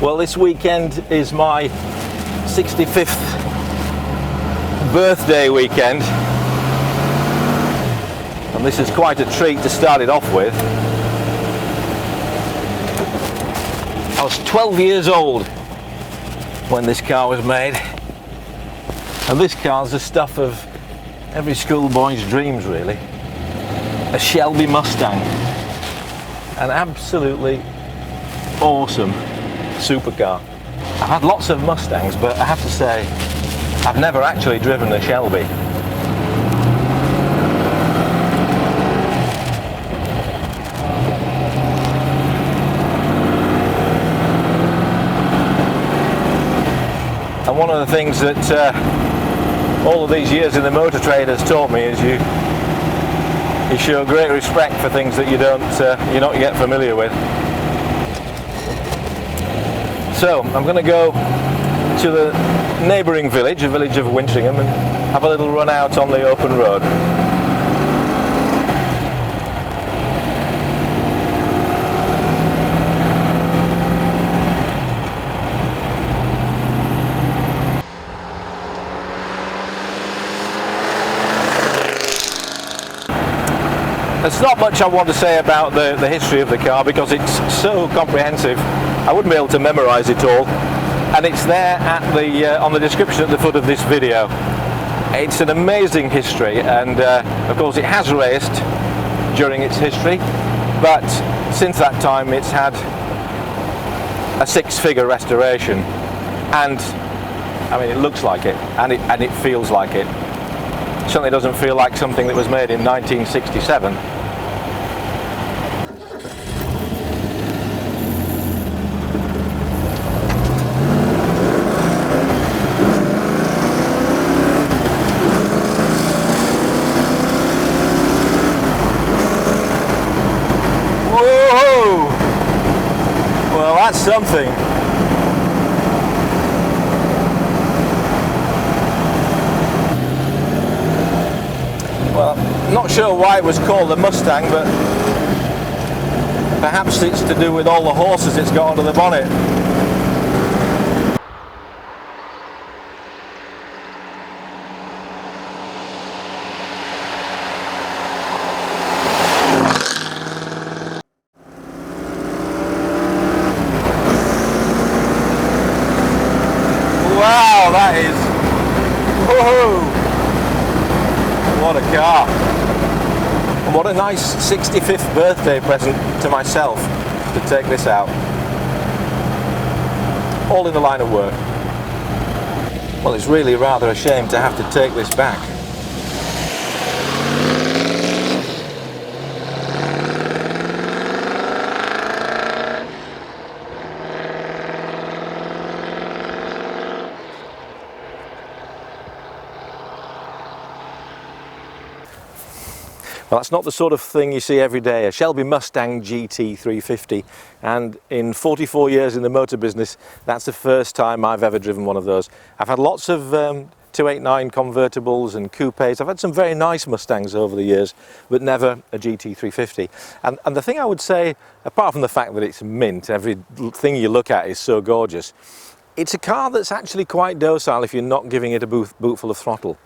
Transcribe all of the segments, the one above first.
Well, this weekend is my 65th birthday weekend, and this is quite a treat to start it off with. I was 12 years old when this car was made, and this car's the stuff of every schoolboy's dreams, really. A Shelby Mustang, an absolutely awesome supercar. I've had lots of Mustangs, but I have to say I've never actually driven a Shelby. And one of the things that all of these years in the motor trade has taught me is you show great respect for things that you're not yet familiar with. So I'm going to go to the neighbouring village, a village of Wintringham, and have a little run out on the open road. There's not much I want to say about the history of the car because it's so comprehensive. I wouldn't be able to memorise it all, and it's there at on the description at the foot of this video. It's an amazing history, and of course it has raced during its history, but since that time it's had a 6-figure restoration, and I mean it looks like it, and it feels like it. It certainly doesn't feel like something that was made in 1967. That's something. Well, not sure why it was called the Mustang, but perhaps it's to do with all the horses it's got under the bonnet. Wow, that is, whoa, what a car, and what a nice 65th birthday present to myself to take this out, all in the line of work. Well, it's really rather a shame to have to take this back. Well, that's not the sort of thing you see every day, a Shelby Mustang GT350, and in 44 years in the motor business, that's the first time I've ever driven one of those. I've had lots of 289 convertibles and coupes. I've had some very nice Mustangs over the years, but never a GT350. And the thing I would say, apart from the fact that it's mint, everything you look at is so gorgeous, it's a car that's actually quite docile if you're not giving it a bootful of throttle.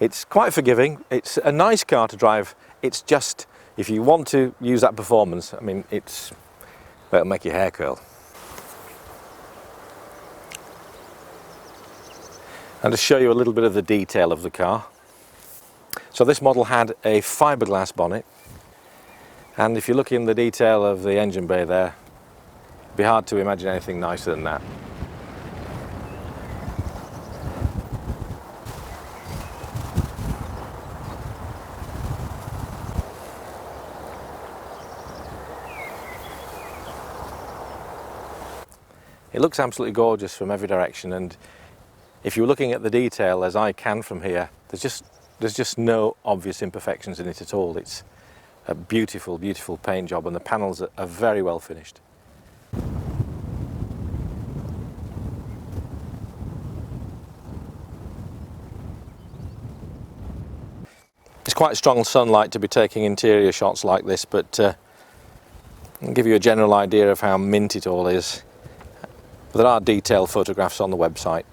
It's quite forgiving, it's a nice car to drive. It's just, if you want to use that performance, I mean, it'll make your hair curl. And to show you a little bit of the detail of the car. So this model had a fiberglass bonnet, and if you look in the detail of the engine bay there, it'd be hard to imagine anything nicer than that. It looks absolutely gorgeous from every direction, and if you're looking at the detail as I can from here, there's just no obvious imperfections in it at all. It's a beautiful, beautiful paint job, and the panels are very well finished. It's quite strong sunlight to be taking interior shots like this, but I'll give you a general idea of how mint it all is. But there are detailed photographs on the website.